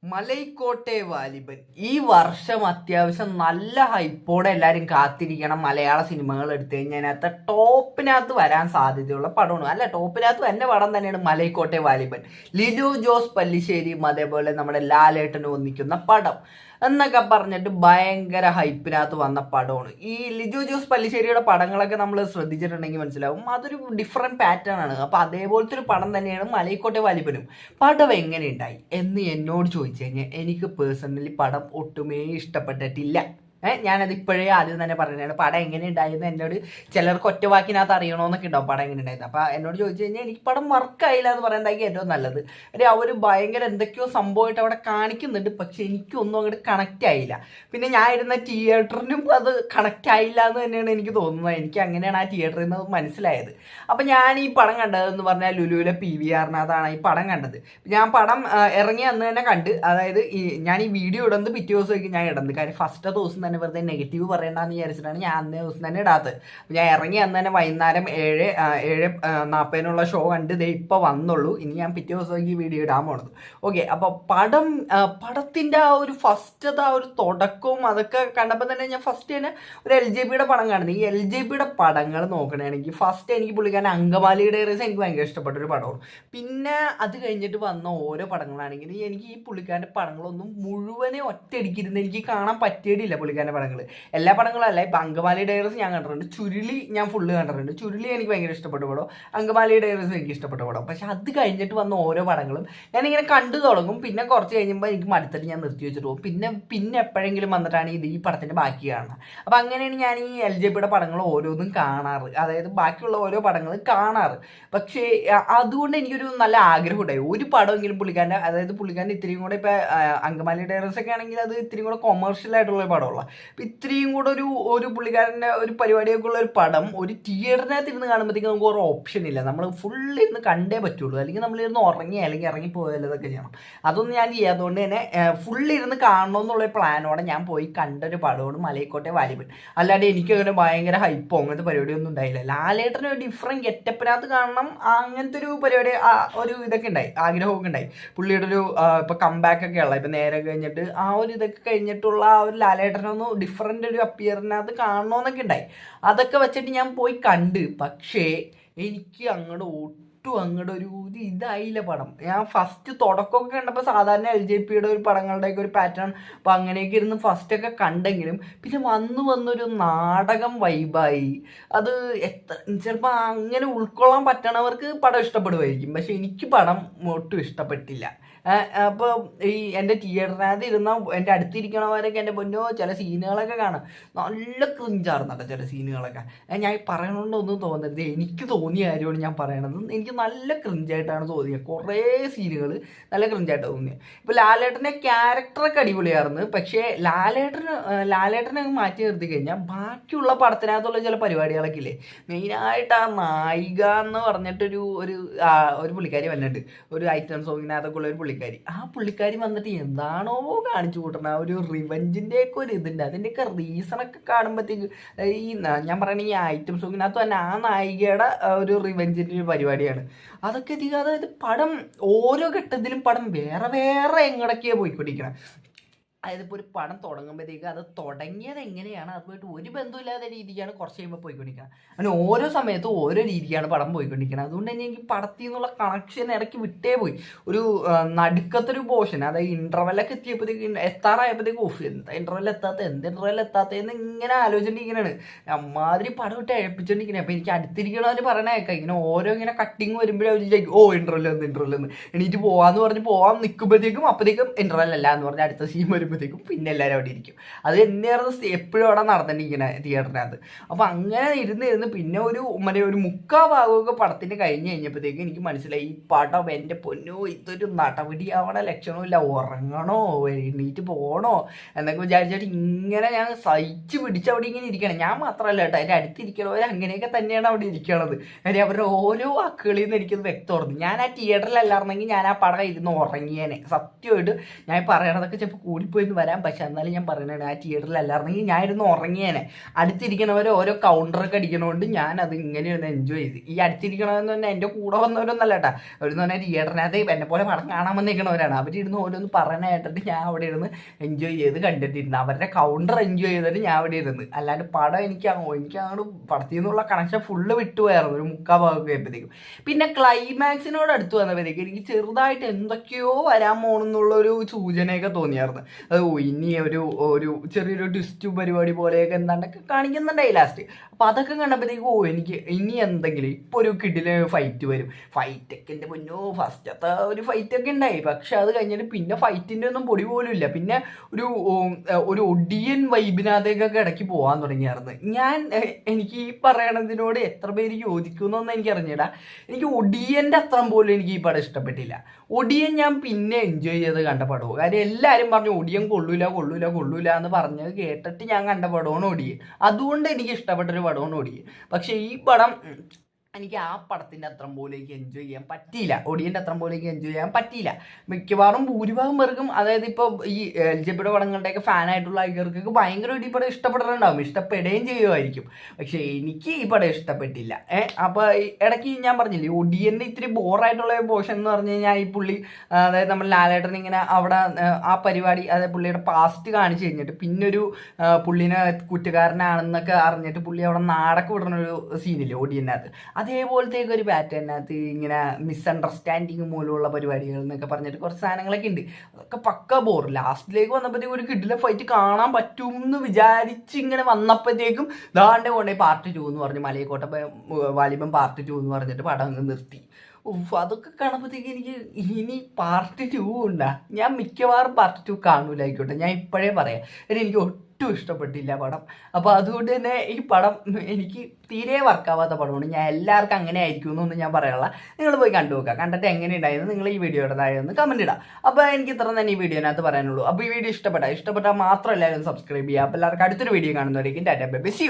മലൈക്കോട്ടെ വാലിബൻ ഈ വർഷം അത്യാവശ്യം നല്ല ഹൈപ്പോടെ എല്ലാവരും കാത്തിരിക്കണം. മലയാള സിനിമകൾ എടുത്തു കഴിഞ്ഞാൽ അതിനകത്ത് ടോപ്പിനകത്ത് വരാൻ സാധ്യതയുള്ള പടമാണ്. അല്ല, ടോപ്പിനകത്ത് തന്നെ പടം തന്നെയാണ് മലൈക്കോട്ടെ വാലിബൻ. ലിജു ജോസ് പല്ലിശ്ശേരിയും അതേപോലെ നമ്മുടെ ലാലേട്ടനും ഒന്നിക്കുന്ന പടം എന്നൊക്കെ പറഞ്ഞിട്ട് ഭയങ്കര ഹൈപ്പിനകത്ത് വന്ന പടമാണ്. ഈ ലിജു ജോസ് പല്ലിശ്ശേരിയുടെ പടങ്ങളൊക്കെ നമ്മൾ ശ്രദ്ധിച്ചിട്ടുണ്ടെങ്കിൽ മനസ്സിലാവും അതൊരു ഡിഫറെൻറ്റ് പാറ്റേൺ ആണ്. അപ്പോൾ അതേപോലത്തെ ഒരു പടം തന്നെയാണ് മലൈക്കോട്ടെ വാലിബനും. പടം എങ്ങനെയുണ്ടായി എന്ന് എന്നോട് ചോദിച്ചു കഴിഞ്ഞാൽ എനിക്ക് പേഴ്സണലി പടം ഒട്ടുമേ ഇഷ്ടപ്പെട്ടിട്ടില്ല. ഞാനത് ഇപ്പോഴേ ആദ്യം തന്നെ പറഞ്ഞതാണ്. പടം എങ്ങനെ ഉണ്ടായിരുന്നു എന്നോട് ചിലർക്ക് ഒറ്റവാക്കിനകത്ത് അറിയണമെന്നൊക്കെ ഉണ്ടാവും പടം എങ്ങനെ ഉണ്ടായിരുന്നു. അപ്പോൾ എന്നോട് ചോദിച്ചു കഴിഞ്ഞാൽ എനിക്ക് പടം വർക്കായില്ല എന്ന് പറയുന്നതായിരിക്കും ഏറ്റവും നല്ലത്. അവർ ഭയങ്കര എന്തൊക്കെയോ സംഭവമായിട്ട് അവിടെ കാണിക്കുന്നുണ്ട്, പക്ഷെ എനിക്കൊന്നും അങ്ങോട്ട് കണക്റ്റ് ആയില്ല. പിന്നെ ഞാൻ ഇരുന്ന തിയേറ്ററിനും അത് കണക്റ്റ് ആയില്ല എന്ന് തന്നെയാണ് എനിക്ക് തോന്നുന്നത്. എനിക്ക് അങ്ങനെയാണ് ആ തിയേറ്ററിൽ നിന്ന് മനസ്സിലായത്. അപ്പം ഞാൻ ഈ പടം കണ്ടതെന്ന് പറഞ്ഞാൽ ലുലുവിലെ PVR-നകത്താണ് ഈ പടം കണ്ടത്. ഞാൻ പടം ഇറങ്ങി അന്ന് തന്നെ കണ്ട്. അതായത് ഞാൻ ഈ വീഡിയോ ഇടുന്നത് പിറ്റേ ദിവസമായിരിക്കും ഞാൻ ഇടുന്നത്. കാര്യം ഫസ്റ്റ് ദിവസം തന്നെ വെറുതെ നെഗറ്റീവ് പറയണ്ടെന്ന് വിചാരിച്ചിട്ടാണ് ഞാൻ അന്നേ ദിവസം തന്നെ ഇടാത്തത്. ഞാൻ ഇറങ്ങി അന്ന് തന്നെ വൈകുന്നേരം 7:40 ഷോ കണ്ട് ഇതേ ഇപ്പോൾ വന്നുള്ളൂ. ഇനി ഞാൻ പിറ്റേ ദിവസത്തേക്ക് ഈ വീഡിയോ ഇടാൻ പോണത്. ഓക്കെ, അപ്പോൾ പടത്തിൻ്റെ ആ ഒരു ഫസ്റ്റത്തെ ആ ഒരു തുടക്കവും അതൊക്കെ കണ്ടപ്പോൾ തന്നെ ഞാൻ ഫസ്റ്റ് തന്നെ ഒരു LJPയുടെ പടം കാണുന്നത്. ഈ LJPയുടെ പടങ്ങൾ നോക്കണമെങ്കിൽ ഫസ്റ്റ് എനിക്ക് പുള്ളിക്കാരൻ അങ്കമാലി ഡയറീസ് എനിക്ക് ഭയങ്കര ഇഷ്ടപ്പെട്ട ഒരു പടമാണ്. പിന്നെ അത് കഴിഞ്ഞിട്ട് വന്ന ഓരോ പടങ്ങളാണെങ്കിൽ എനിക്ക് ഈ പുള്ളിക്കാരൻ്റെ പടങ്ങളൊന്നും മുഴുവനെ ഒറ്റയടിക്കിരുന്ന് എനിക്ക് കാണാൻ പറ്റിയിട്ടില്ല. പുള്ളിക്കാരൻ്റെ പടങ്ങൾ എല്ലാ പടങ്ങളും അല്ല. ഇപ്പം അങ്കമാലി ഡയറീസ് ഞാൻ കണ്ടിട്ടുണ്ട്, ചുരുളി ഞാൻ ഫുള്ള് കണ്ടിട്ടുണ്ട്. ചുരുളി എനിക്ക് ഭയങ്കര ഇഷ്ടപ്പെട്ട പടം, അങ്കമാലി ഡയറീസ് എനിക്ക് ഇഷ്ടപ്പെട്ട പടം. പക്ഷെ അത് കഴിഞ്ഞിട്ട് വന്ന ഓരോ പടങ്ങളും ഞാനിങ്ങനെ കണ്ടു തുടങ്ങും. പിന്നെ കുറച്ച് കഴിയുമ്പോൾ എനിക്ക് മടുത്തിട്ട് ഞാൻ നിർത്തി വെച്ചിട്ട് പോകും. പിന്നെ എപ്പോഴെങ്കിലും വന്നിട്ടാണ് ഈ പടത്തിൻ്റെ ബാക്കി കാണുന്നത്. അപ്പം അങ്ങനെയാണ് ഞാൻ ഈ LJPയുടെ പടങ്ങൾ ഓരോന്നും കാണാറ്, അതായത് ബാക്കിയുള്ള ഓരോ പടങ്ങളും കാണാറ്. പക്ഷേ അതുകൊണ്ട് എനിക്കൊരു നല്ല ആഗ്രഹം ഉണ്ടായി ഒരു പടമെങ്കിലും പുള്ളിക്കാരൻ്റെ, അതായത് പുള്ളിക്കാരൻ്റെ ഇത്രയും കൂടെ ഇപ്പം അങ്കമാലി ഡയറീസ് ഒക്കെ ആണെങ്കിൽ അത് ഇത്രയും കൂടെ കൊമേഴ്ഷ്യൽ ആയിട്ടുള്ള പടമുള്ള, അപ്പം ഇത്രയും കൂടെ ഒരു പുള്ളിക്കാരൻ്റെ ഒരു പരിപാടിയൊക്കെ ഉള്ള ഒരു പടം ഒരു തിയേറ്ററിനകത്ത് ഇരുന്ന് കാണുമ്പോഴത്തേക്കും നമുക്ക് ഒരു ഓപ്ഷൻ ഇല്ല. നമ്മൾ ഫുള്ള് ഇരുന്ന് കണ്ടേ പറ്റുള്ളൂ, അല്ലെങ്കിൽ നമ്മളിരുന്ന് ഉറങ്ങി അല്ലെങ്കിൽ ഇറങ്ങിപ്പോയാലും ഇതൊക്കെ ചെയ്യണം. അതൊന്നും ഞാൻ ചെയ്യാത്തതുകൊണ്ട് തന്നെ ഫുള്ള് ഇരുന്ന് കാണണമെന്നുള്ള പ്ലാനോടെ ഞാൻ പോയി കണ്ടൊരു പടമാണ് മലൈക്കോട്ടെ വാലിബൻ. അല്ലാണ്ട് എനിക്ക് അങ്ങനെ ഭയങ്കര ഹൈപ്പോ അങ്ങനത്തെ പരിപാടിയൊന്നും ഉണ്ടായില്ല. ലാലേട്ടന് ഒരു ഡിഫറെൻറ്റ് ഗെറ്റപ്പിനകത്ത് കാണണം അങ്ങനത്തെ ഒരു പരിപാടി ഒരു ഇതൊക്കെ ഉണ്ടായി, ആഗ്രഹമൊക്കെ ഉണ്ടായി. പുള്ളിയുടെ ഒരു ഇപ്പോൾ കംബാക്ക് ഒക്കെ ഉള്ള ഇപ്പം നേരെ കഴിഞ്ഞിട്ട് ആ ഒരു ഇതൊക്കെ കഴിഞ്ഞിട്ടുള്ള ആ ഒരു ലാലേട്ടനൊന്ന് ഡിഫറെൻ്റ് ഒരു അപ്പിയറിനകത്ത് കാണണമെന്നൊക്കെ ഉണ്ടായി. അതൊക്കെ വെച്ചിട്ട് ഞാൻ പോയി കണ്ട്. പക്ഷേ എനിക്ക് അങ്ങോട്ട് ഒരു ഇതായില്ല പടം. ഞാൻ ഫസ്റ്റ് തുടക്കമൊക്കെ കണ്ടപ്പോൾ സാധാരണ LJPയുടെ ഒരു പടങ്ങളുടെയൊക്കെ ഒരു പാറ്റേൺ അപ്പോൾ അങ്ങനെയൊക്കെ ഇരുന്ന് ഫസ്റ്റൊക്കെ കണ്ടെങ്കിലും പിന്നെ വന്നൊരു നാടകം വൈബായി. അത് ചിലപ്പോൾ അങ്ങനെ ഉൾക്കൊള്ളാൻ പറ്റണവർക്ക് പടം ഇഷ്ടപ്പെടുമായിരിക്കും, പക്ഷെ എനിക്ക് പടം ഒട്ടും ഇഷ്ടപ്പെട്ടില്ല. അപ്പോൾ ഈ എൻ്റെ തിയേറ്ററിനകത്ത് ഇരുന്ന എൻ്റെ അടുത്തിരിക്കണവരൊക്കെ എൻ്റെ പൊന്നോ ചില സീനുകളൊക്കെ കാണാം, നല്ല ക്രിഞ്ചാർന്നട്ടോ ചില സീനുകളൊക്കെ. ഞാൻ പറയണമെന്നൊന്നും തോന്നരുത്, എനിക്ക് തോന്നിയ കാര്യമാണ് ഞാൻ പറയണത്. എനിക്ക് നല്ല ക്രിഞ്ചായിട്ടാണ് തോന്നിയത്. കുറേ സീനുകൾ നല്ല ക്രിഞ്ചായിട്ട് തോന്നിയത്. ഇപ്പോൾ ലാലേട്ടൻ്റെ ക്യാരക്ടറൊക്കെ അടിപൊളിയായിരുന്നു, പക്ഷേ ലാലേട്ടനെ മാറ്റി നിർത്തി കഴിഞ്ഞാൽ ബാക്കിയുള്ള പടത്തിനകത്തുള്ള ചില പരിപാടികളൊക്കെ ഇല്ലേ, മെയിനായിട്ട് ആ നായിക എന്ന് പറഞ്ഞിട്ടൊരു പുള്ളിക്കാരി വന്നിട്ട് ഒരു ഐറ്റം സോങ്ങിനകത്തൊക്കെ ഉള്ള ഒരു പുള്ളിക്കാരി വന്നിട്ട് എന്താണോ കാണിച്ചു കൂട്ടണം, ആ ഒരു റിവെഞ്ചിൻ്റെയൊക്കെ ഒരു ഇതുണ്ട്. അതിൻ്റെയൊക്കെ റീസണൊക്കെ കാണുമ്പോഴത്തേക്ക് ഞാൻ പറയണ ഈ ഐറ്റം സോങ്ങിനകത്ത് തന്നെ ആ നായികയുടെ ഒരു റിവെഞ്ചിൻ്റെ ഒരു പരിപാടിയാണ്. അതൊക്കെ അതായത് പടം ഓരോ ഘട്ടത്തിലും പടം വേറെ വേറെ എങ്ങടൊക്കെയാണ് പോയിക്കൊണ്ടിരിക്കണം. അതായത് ഇപ്പോൾ ഒരു പടം തുടങ്ങുമ്പോഴത്തേക്ക് അത് തുടങ്ങിയത് എങ്ങനെയാണ് അതുമായിട്ട് ഒരു ബന്ധമില്ലാത്ത രീതിക്കാണ് കുറച്ച് കഴിയുമ്പോൾ പോയിക്കൊണ്ടിരിക്കുന്നത്. അങ്ങനെ ഓരോ സമയത്തും ഓരോ രീതിക്കാണ് പടം പോയിക്കൊണ്ടിരിക്കുന്നത്. അതുകൊണ്ട് തന്നെ എനിക്ക് പടത്തിൽ നിന്നുള്ള കണക്ഷൻ ഇടയ്ക്ക് വിട്ടേ പോയി. ഒരു നടുക്കത്തൊരു പോർഷൻ, അതായത് ഇൻ്റർവെല്ലൊക്കെ എത്താറായപ്പോഴത്തേക്ക് ഓഫ് എന്താ ഇൻ്റർവെൽ എത്താത്തതെന്ന് ഇങ്ങനെ ആലോചിച്ചിരിക്കുന്നതാണ്. അമ്മാതിരി പടം ഇട്ട് എഴുപ്പിച്ചോണ്ടിരിക്കുന്നത്. അപ്പോൾ എനിക്ക് അടുത്തിരിക്കണവർ പറയണ കേൾക്കാം, ഇങ്ങനെ ഓരോ ഇങ്ങനെ കട്ടിങ് വരുമ്പോഴേ അവർ ചോദിക്കും ഇൻ്റർവെൽ എന്ന് എണീറ്റ് പോകാമെന്ന് പറഞ്ഞ് പോകാൻ നിൽക്കുമ്പോഴത്തേക്കും അപ്പോഴത്തേക്കും ഇൻ്റർവെൽ അല്ല എന്ന് പറഞ്ഞ് അടുത്ത സീൻ വരുമ്പോഴത്തേക്കും പിന്നെ എല്ലാവരും അവിടെ ഇരിക്കും. അത് എന്നായിരുന്നു എപ്പോഴും അവിടെ നടന്നിരിക്കുന്നത് തിയേറ്ററിനകത്ത്. അപ്പോൾ അങ്ങനെ ഇരുന്ന് പിന്നെ ഒരു മുക്കാ ഭാഗമൊക്കെ പടത്തിന് കഴിഞ്ഞ് കഴിഞ്ഞപ്പോഴത്തേക്കും എനിക്ക് മനസ്സിലായി ഈ പടം എൻ്റെ പൊന്നോ ഇതൊരു നടപടിയാവണ ലക്ഷണമില്ല, ഉറങ്ങണോ എണീറ്റ് പോകണോ എന്നൊക്കെ വിചാരിച്ചിട്ട് ഇങ്ങനെ ഞാൻ സഹിച്ച് പിടിച്ച് അവിടെ ഇങ്ങനെ ഇരിക്കണം. ഞാൻ മാത്രമല്ല കേട്ടോ, അതിൻ്റെ അടുത്തിരിക്കണവർ അങ്ങനെയൊക്കെ തന്നെയാണ് അവിടെ ഇരിക്കണത്. കാര്യം അവരുടെ ഓരോ വാക്കുകളിൽ നിന്ന് എനിക്കത് വ്യക്തമായിരുന്നു. ഞാൻ ആ തിയേറ്ററിലല്ലായിരുന്നെങ്കിൽ ഞാൻ ആ പടം ഇരുന്ന് ഉറങ്ങിയേനെ. സത്യമായിട്ട് ഞാൻ പറയണതൊക്കെ ചിലപ്പോൾ കൂടിപ്പോയി കൂടിപ്പോയെന്ന് വരാം. പക്ഷെ എന്നാലും ഞാൻ പറയുന്നത് ആ തിയേറ്ററിൽ അല്ലായിരുന്നെങ്കിൽ ഞാനിരുന്ന് ഉറങ്ങിയേനെ. അടുത്തിരിക്കണവർ ഓരോ കൗണ്ടറൊക്കെ അടിക്കണോണ്ട് ഞാനത് ഇങ്ങനെ ഇരുന്ന് എൻജോയ് ചെയ്ത്. ഈ അടുത്തിരിക്കണമെന്ന് പറഞ്ഞാൽ എൻ്റെ കൂടെ വന്നവരൊന്നല്ല കേട്ടോ. അവരെന്ന് പറഞ്ഞാൽ തിയേറ്ററിനകത്ത് എന്നെ പോലെ പടം കാണാൻ വന്നിരിക്കണവരാണ്. അവരിരുന്ന് ഓരോന്ന് പറയാനായിട്ടിട്ട് ഞാൻ അവിടെ ഇരുന്ന് എൻജോയ് ചെയ്ത് കണ്ടിട്ടിരുന്നു. അവരുടെ കൗണ്ടർ എൻജോയ് ചെയ്തിട്ട് ഞാൻ അവിടെ ഇരുന്ന്. അല്ലാണ്ട് പടം എനിക്ക് അങ്ങോട്ട് പടത്തിൽ നിന്നുള്ള കണക്ഷൻ ഫുള്ള് വിട്ടുപോയായിരുന്നു ഒരു മുക്കാൽ ഭാഗമൊക്കെ ആയപ്പോഴത്തേക്കും. പിന്നെ ക്ലൈമാക്സിനോട് അടുത്ത് വന്നപ്പോഴത്തേക്കും എനിക്ക് ചെറുതായിട്ട് എന്തൊക്കെയോ വരാൻ പോകണമെന്നുള്ളൊരു സൂചനയൊക്കെ തോന്നിയായിരുന്നു. അത് ഇനി ഒരു ചെറിയൊരു ട്വിസ്റ്റ് പരിപാടി പോലെയൊക്കെ എന്താണ്ടൊക്കെ കാണിക്കുന്നുണ്ടായി ലാസ്റ്റ്. അപ്പം അതൊക്കെ കണ്ടപ്പോഴത്തേക്കും എനിക്ക് ഇനി എന്തെങ്കിലും ഇപ്പോൾ ഒരു കിടിലെ ഫൈറ്റ് വരും. ഫൈറ്റൊക്കെ എൻ്റെ മുന്നോ ഫസ്റ്റത്തെ ഒരു ഫൈറ്റൊക്കെ ഉണ്ടായി. പക്ഷെ അത് കഴിഞ്ഞിട്ട് പിന്നെ ഫൈറ്റിൻ്റെ ഒന്നും പൊടി പോലും ഇല്ല. പിന്നെ ഒരു ഒടിയൻ വൈബിനകത്തേക്കൊക്കെ ഇടയ്ക്ക് പോകാൻ തുടങ്ങിയായിരുന്നു. എനിക്ക് ഈ പറയണതിനോട് എത്ര പേര് യോജിക്കുന്നൊന്നും എനിക്ക് അറിഞ്ഞില്ല. എനിക്ക് ഒടിയൻ്റെ അത്രം പോലും എനിക്ക് ഈ പടം ഇഷ്ടപ്പെട്ടില്ല. ഒടിയൻ ഞാൻ പിന്നെ എൻജോയ് ചെയ്ത് കണ്ട പടവും. കാര്യം എല്ലാവരും പറഞ്ഞു ഒടിയൻ കൊള്ളൂല എന്ന് പറഞ്ഞത് കേട്ടിട്ട് ഞാൻ കണ്ട പടമാണ് ഒടിയൻ. അതുകൊണ്ട് എനിക്ക് ഇഷ്ടപ്പെട്ടൊരു പടമാണ് ഒടിയൻ. പക്ഷെ ഈ പടം എനിക്ക് ആ പടത്തിൻ്റെ അത്രം പോലും എനിക്ക് എൻജോയ് ചെയ്യാൻ പറ്റിയില്ല. ഒടിയൻ്റെ അത്രം പോലും എനിക്ക് എൻജോയ് ചെയ്യാൻ പറ്റിയില്ല. മിക്കവാറും ഭൂരിഭാഗം പേർക്കും, അതായത് ഇപ്പോൾ ഈ LGBT പടങ്ങളുടെയൊക്കെ ഫാനായിട്ടുള്ള ആൾക്കാർക്ക് ഭയങ്കരമായിട്ട് ഈ പടം ഇഷ്ടപ്പെട്ടിട്ടുണ്ടാവും, ഇഷ്ടപ്പെടുകയും ചെയ്യുമായിരിക്കും. പക്ഷേ എനിക്ക് ഈ പടം ഇഷ്ടപ്പെട്ടില്ല. അപ്പോൾ ഇടയ്ക്ക് ഞാൻ പറഞ്ഞില്ലേ ഒടിയൻ്റെ ഇത്തിരി ബോറായിട്ടുള്ള പോർഷൻ എന്ന് പറഞ്ഞു കഴിഞ്ഞാൽ ഈ പുള്ളി, അതായത് നമ്മൾ ലാലേട്ടൻ ഇങ്ങനെ അവിടെ ആ പരിപാടി, അതായത് പുള്ളിയുടെ പാസ്റ്റ് കാണിച്ചു കഴിഞ്ഞിട്ട് പിന്നൊരു പുള്ളിനെ കുറ്റക്കാരനാണെന്നൊക്കെ അറിഞ്ഞിട്ട് പുള്ളി അവിടെ നാടൊക്കെ വിടുന്നൊരു സീനില്ലേ ഒടിയനകത്ത്, അതേപോലത്തേക്ക് ഒരു പാറ്റേണിനകത്ത് ഇങ്ങനെ മിസ്അണ്ടർസ്റ്റാൻഡിങ് മൂലമുള്ള പരിപാടികൾ എന്നൊക്കെ പറഞ്ഞിട്ട് കുറച്ച് സാധനങ്ങളൊക്കെ ഉണ്ട്. അതൊക്കെ പക്ക ബോർ. ലാസ്റ്റിലേക്ക് വന്നപ്പോഴത്തേക്കും ഒരു കിഡിലെ ഫൈറ്റ് കാണാൻ പറ്റും എന്ന് വിചാരിച്ച് ഇങ്ങനെ വന്നപ്പോഴത്തേക്കും ദാണ്ടെ കൊണ്ടേ പാർട്ട് 2 എന്ന് പറഞ്ഞ് മലയക്കോട്ട വാലിബൻ പാർട്ട് 2 എന്ന് പറഞ്ഞിട്ട് പടം അങ്ങ് നിർത്തി. അതൊക്കെ കാണുമ്പോഴത്തേക്ക് എനിക്ക് ഇനി പാർട്ട് 2 ഉണ്ടാ. ഞാൻ മിക്കവാറും പാർട്ട് 2 കാണൂലായിക്കോട്ടെ, ഞാൻ ഇപ്പോഴേ പറയാം. എനിക്ക് ഒട്ടും ഇഷ്ടപ്പെട്ടില്ല പടം. അപ്പോൾ അതുകൊണ്ട് തന്നെ ഈ പടം എനിക്ക് തീരെ വർക്കാവാത്ത പടമാണ്. ഞാൻ എല്ലാവർക്കും അങ്ങനെ ആയിരിക്കും എന്നൊന്നും ഞാൻ പറയാനുള്ള. നിങ്ങൾ പോയി കണ്ടു നോക്കുക. കണ്ടിട്ട് എങ്ങനെ ഉണ്ടായിരുന്നു നിങ്ങൾ ഈ വീഡിയോയുടെ താഴെ ഒന്ന് കമൻറ്റ് ഇടാം. അപ്പോൾ എനിക്ക് ഇത്ര തന്നെ ഈ വീഡിയോനകത്ത് പറയാനുള്ളൂ. അപ്പോൾ ഈ വീഡിയോ ഇഷ്ടപ്പെട്ടാൽ മാത്രം എല്ലാവരും സബ്സ്ക്രൈബ് ചെയ്യുക. അപ്പോൾ എല്ലാവർക്കും അടുത്തൊരു വീഡിയോ കാണുന്നവരേക്കും tata bye bye, see U.